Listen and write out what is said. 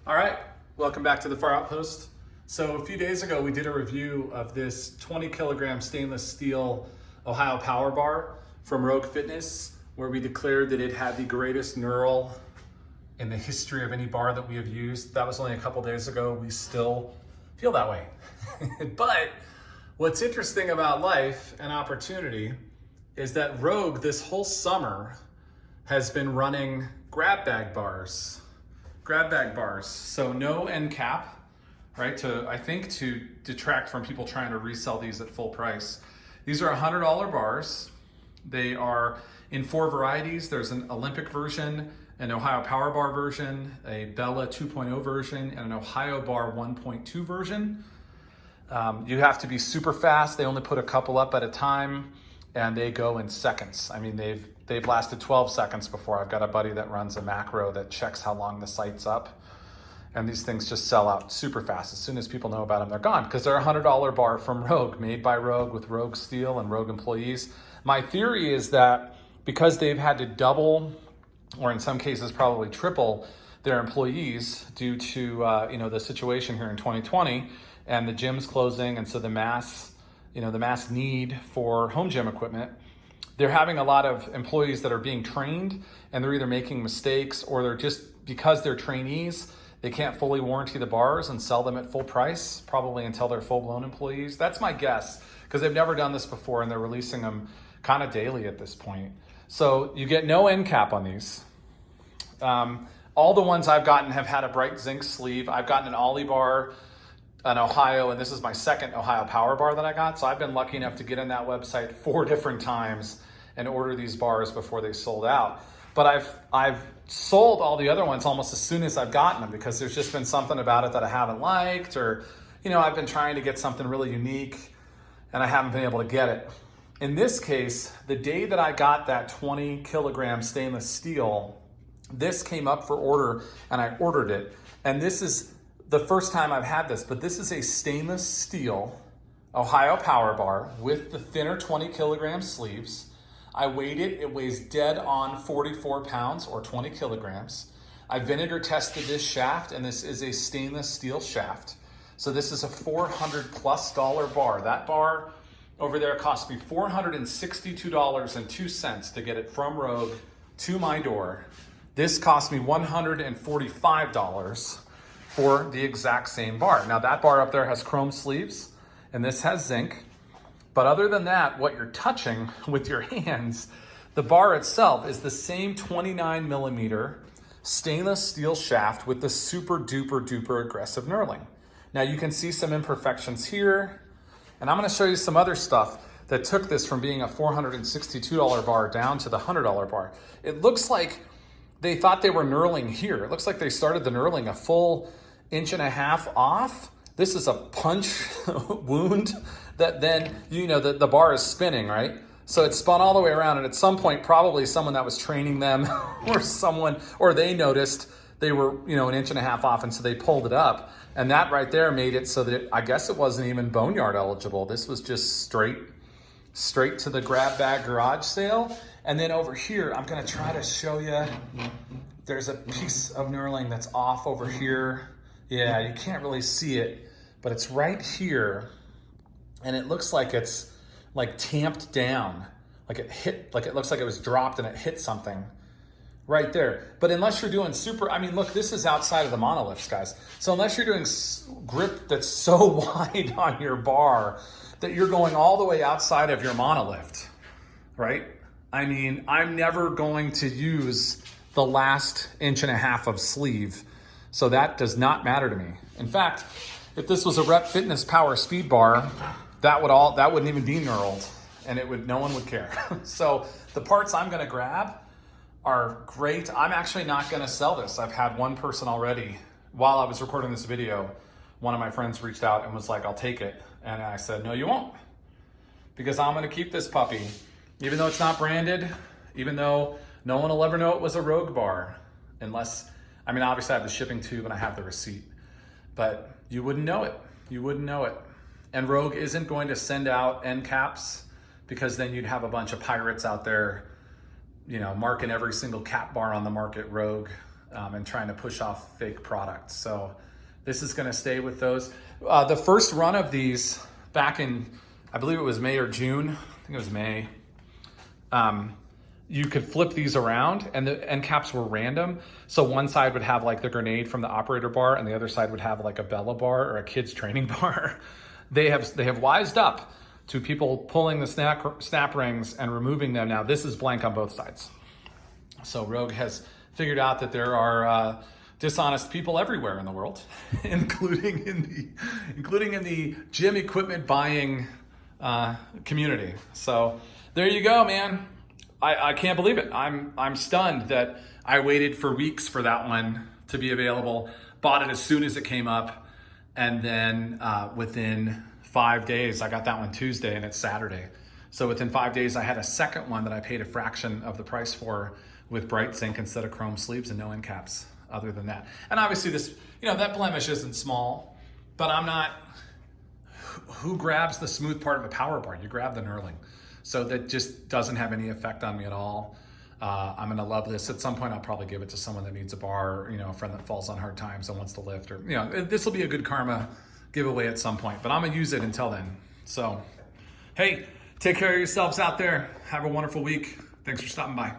All right, welcome back to the Far Outpost. So a few days ago, we did a review of this 20 kilogram stainless steel Ohio Power Bar from Rogue Fitness, where we declared that it had the greatest knurl in the history of any bar that we have used. That was only a couple days ago. We still feel that way. But what's interesting about life and opportunity is that Rogue this whole summer has been running grab bag bars. So no end cap, right? I think to detract from people trying to resell these at full price. These are $100 bars. They are in 4 varieties. There's an Olympic version, an Ohio Power Bar version, a Bella 2.0 version, and an Ohio Bar 1.2 version. You have to be super fast. They only put a couple up at a time, and they go in seconds. I mean, they've lasted 12 seconds before. I've got a buddy that runs a macro that checks how long the site's up, and these things just sell out super fast. As soon as people know about them, they're gone, because they're a $100 bar from Rogue, made by Rogue with Rogue steel and Rogue employees. My theory is that because they've had to double, or in some cases probably triple, their employees due to the situation here in 2020 and the gyms closing, and so the mass need for home gym equipment, they're having a lot of employees that are being trained, and they're either making mistakes, or they're just, because they're trainees, they can't fully warranty the bars and sell them at full price, probably until they're full-blown employees. That's my guess, because they've never done this before, and they're releasing them kind of daily at this point. So you get no end cap on these. All the ones I've gotten have had a bright zinc sleeve. I've gotten an Ollie bar, an Ohio, and this is my second Ohio Power Bar that I got. So I've been lucky enough to get in that website 4 different times and order these bars before they sold out. But I've sold all the other ones almost as soon as I've gotten them, because there's just been something about it that I haven't liked, or I've been trying to get something really unique and I haven't been able to get it. In this case, the day that I got that 20 kilogram stainless steel, this came up for order and I ordered it. And this is the first time I've had this, but this is a stainless steel Ohio Power Bar with the thinner 20 kilogram sleeves. I weighed it. It weighs dead on 44 pounds or 20 kilograms. I vinegar tested this shaft, and this is a stainless steel shaft. So this is a $400+ bar. That bar over there cost me $462.02 to get it from Rogue to my door. This cost me $145 for the exact same bar. Now that bar up there has chrome sleeves, and this has zinc. But other than that, what you're touching with your hands, the bar itself is the same 29 millimeter stainless steel shaft with the super duper aggressive knurling. Now you can see some imperfections here, and I'm gonna show you some other stuff that took this from being a $462 bar down to the $100 bar. It looks like they thought they were knurling here. It looks like they started the knurling a full 1.5 inches off. This is a punch wound that then, the bar is spinning, right? So it spun all the way around, and at some point, probably someone that was training them or they noticed they were, 1.5 inches off, and so they pulled it up. And that right there made it so that I guess it wasn't even boneyard eligible. This was just straight to the grab bag garage sale. And then over here, I'm gonna try to show you, there's a piece of knurling that's off over here. Yeah, you can't really see it, but it's right here. And it looks like it's like tamped down, like it looks like it was dropped and it hit something right there. But unless you're doing look, this is outside of the monoliths, guys. So unless you're doing grip that's so wide on your bar that you're going all the way outside of your monolift, right? I'm never going to use the last 1.5 inches of sleeve. So that does not matter to me. In fact, if this was a Rep Fitness Power Speed Bar, that wouldn't even be knurled, and no one would care. So the parts I'm gonna grab are great. I'm actually not gonna sell this. I've had one person already, while I was recording this video, one of my friends reached out and was like, I'll take it. And I said, no, you won't, because I'm gonna keep this puppy, even though it's not branded, even though no one will ever know it was a Rogue bar, unless, obviously I have the shipping tube and I have the receipt, but you wouldn't know it. You wouldn't know it. And Rogue isn't going to send out end caps, because then you'd have a bunch of pirates out there, marking every single cap bar on the market Rogue. and trying to push off fake products. So this is gonna stay with those. The first run of these back in, I believe it was May or June, I think it was May, you could flip these around and the end caps were random. So one side would have like the grenade from the operator bar and the other side would have like a Bella bar or a kid's training bar. They have wised up to people pulling the snap rings and removing them. Now this is blank on both sides. So Rogue has figured out that there are dishonest people everywhere in the world, including in the gym equipment buying community. So there you go, man. I can't believe it. I'm stunned that I waited for weeks for that one to be available, bought it as soon as it came up, and then within 5 days, I got that one Tuesday and it's Saturday. So within 5 days, I had a second one that I paid a fraction of the price for with BrightSync instead of chrome sleeves and no end caps other than that. And obviously this, that blemish isn't small, but I'm not, who grabs the smooth part of a power bar? You grab the knurling. So that just doesn't have any effect on me at all. I'm gonna love this. At some point, I'll probably give it to someone that needs a bar, a friend that falls on hard times and wants to lift, or, this will be a good karma giveaway at some point, but I'm gonna use it until then. So, hey, take care of yourselves out there. Have a wonderful week. Thanks for stopping by.